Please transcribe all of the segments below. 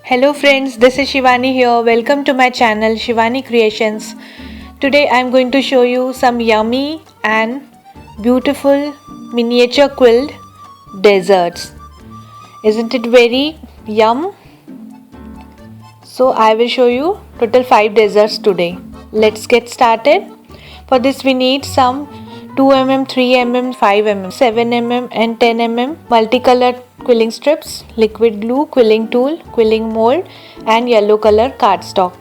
Hello friends, this is Shivani here. Welcome to my channel Shivani Creations. Today I am going to show you some yummy and beautiful miniature quilled desserts. Isn't it very yum? So I will show you total 5 desserts today. Let's get started. For this we need some 2 mm, 3 mm, 5 mm, 7 mm and 10 mm multicolored quilling strips, liquid glue, quilling tool, quilling mold and yellow color cardstock.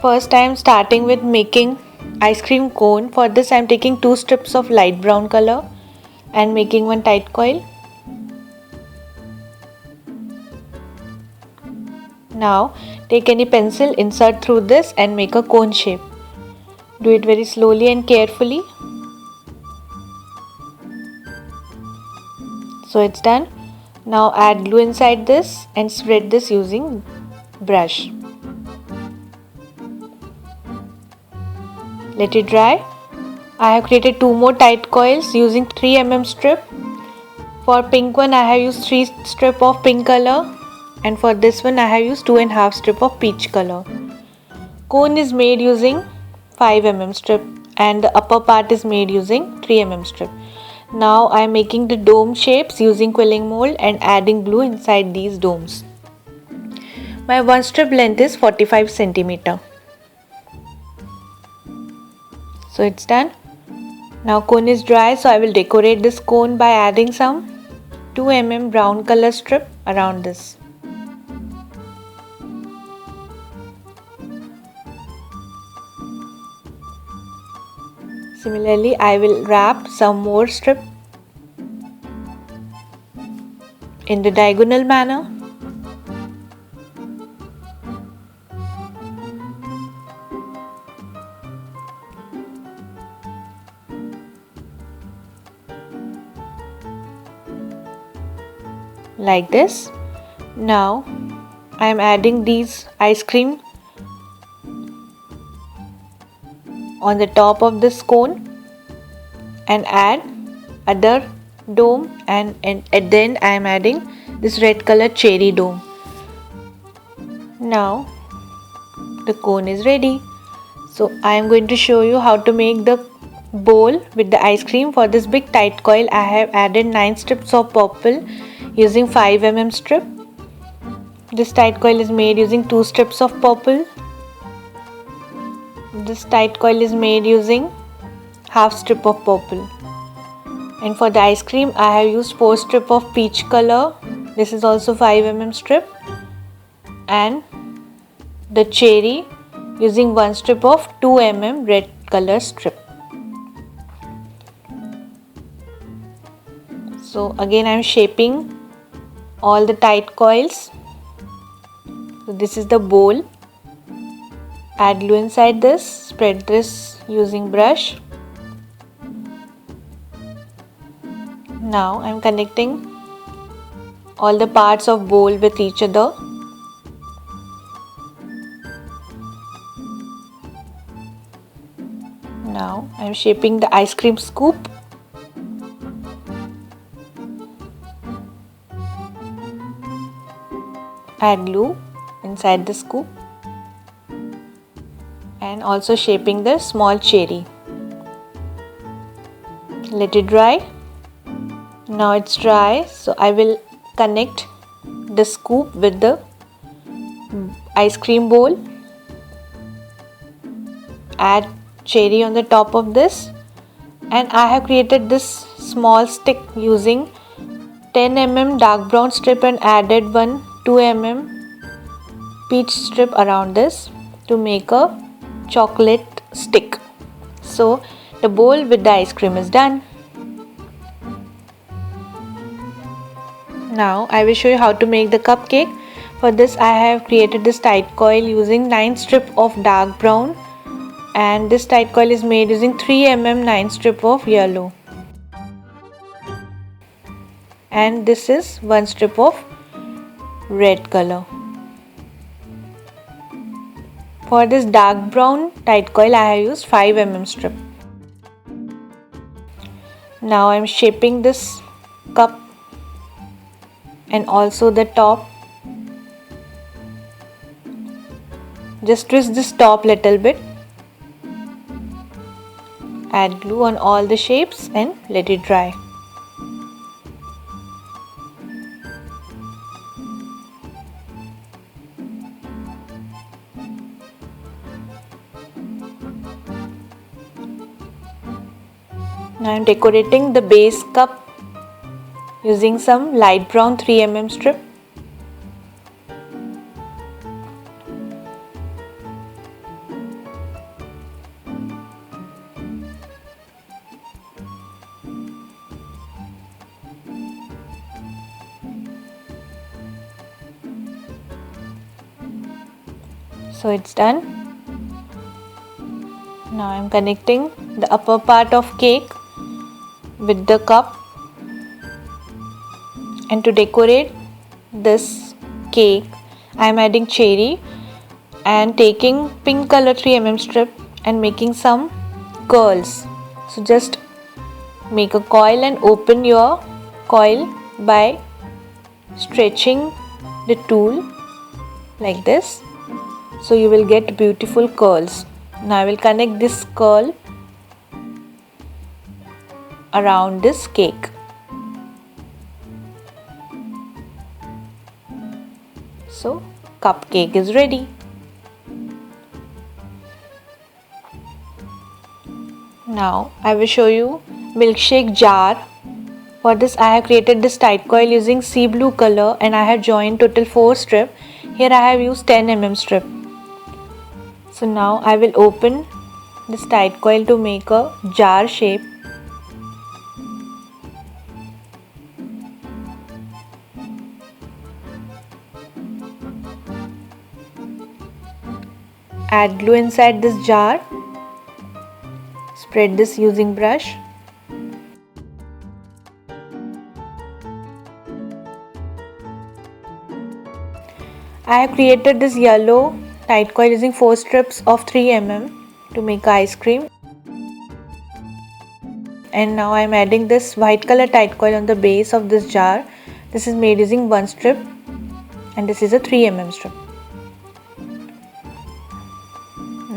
First I am starting with making ice cream cone. For this I am taking 2 strips of light brown color and making one tight coil. Now take any pencil, insert through this and make a cone shape. Do it very slowly and carefully. So it's done. Now add glue inside this and spread this using brush. Let it dry. I have created 2 more tight coils using 3 mm strip. For pink one I have used 3 strip of pink color and for this one I have used 2.5 strip of peach color. Cone is made using 5 mm strip and the upper part is made using 3 mm strip. Now I am making the dome shapes using quilling mold and adding glue inside these domes. My one strip length is 45 cm. So it's done. Now cone is dry, so I will decorate this cone by adding some 2 mm brown color strip around this. Similarly, I will wrap some more strip in the diagonal manner. Like this. Now I am adding these ice cream on the top of this cone and add other dome and at the end I am adding this red color cherry dome. Now the cone is ready. So I am going to show you how to make the bowl with the ice cream. For this big tight coil I have added 9 strips of purple using 5 mm strip. This tight coil is made using 2 strips of purple. This tight coil is made using half strip of purple. And for the ice cream I have used 4 strip of peach color. This is also 5 mm strip. And the cherry using 1 strip of 2 mm red color strip. So again I am shaping all the tight coils. So this is the bowl. Add glue inside this, spread this using brush. Now I am connecting all the parts of bowl with each other. Now I am shaping the ice cream scoop. Add glue inside the scoop and also shaping the small cherry. Let it dry. Now it's dry, so I will connect the scoop with the ice cream bowl. Add cherry on the top of this and I have created this small stick using 10 mm dark brown strip and added one 2 mm peach strip around this to make a chocolate stick. So the bowl with the ice cream is done. Now I will show you how to make the cupcake. For this I have created this tight coil using 9 strip of dark brown and this tight coil is made using 3 mm 9 strip of yellow. And this is 1 strip of red color. For this dark brown tight coil I have used 5 mm strip. Now I am shaping this cup and also the top Just twist this top little bit. Add glue on all the shapes and let it dry. Now I am decorating the base cup using some light brown 3mm strip. So it's done. Now I am connecting the upper part of cake with the cup, and to decorate this cake I am adding cherry and taking pink color 3mm strip and making some curls. So just make a coil and open your coil by stretching the tool like this, so you will get beautiful curls. Now I will connect this curl around this cake. So cupcake is ready. Now I will show you milkshake jar. For this I have created this tight coil using sea blue color and I have joined total 4 strip. Here I have used 10mm strip. So now I will open this tight coil to make a jar shape. Add glue inside this jar. Spread this using brush. I have created this yellow tight coil using 4 strips of 3mm to make ice cream. And now I am adding this white color tight coil on the base of this jar. This is made using 1 strip and this is a 3mm strip.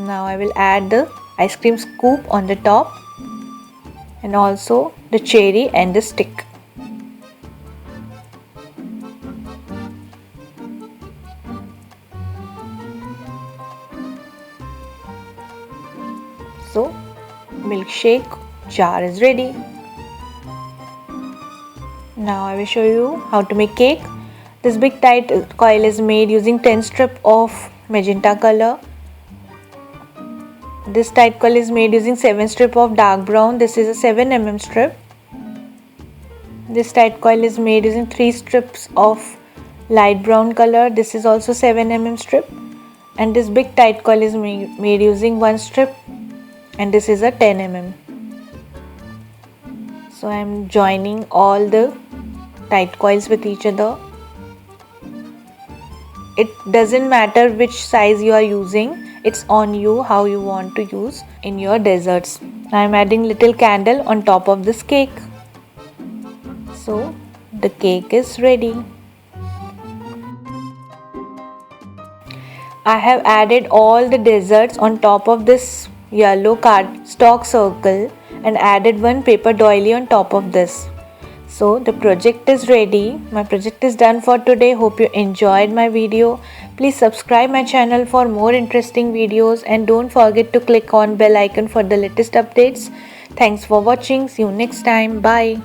Now I will add the ice cream scoop on the top and also the cherry and the stick. So milkshake jar is ready. Now I will show you how to make cake. This big tight coil is made using 10 strip of magenta color. This tight coil is made using 7 strip of dark brown. This is a 7mm strip. This tight coil is made using 3 strips of light brown color. This is also 7mm strip. And this big tight coil is made using 1 strip and this is a 10mm. So I am joining all the tight coils with each other. It doesn't matter which size you are using. It's on you how you want to use in your desserts. I am adding little candle on top of this cake. So the cake is ready. I have added all the desserts on top of this yellow cardstock circle and added 1 paper doily on top of this. So the project is ready. My project is done for today. Hope you enjoyed my video. Please subscribe my channel for more interesting videos and don't forget to click on bell icon for the latest updates. Thanks for watching. See you next time. Bye.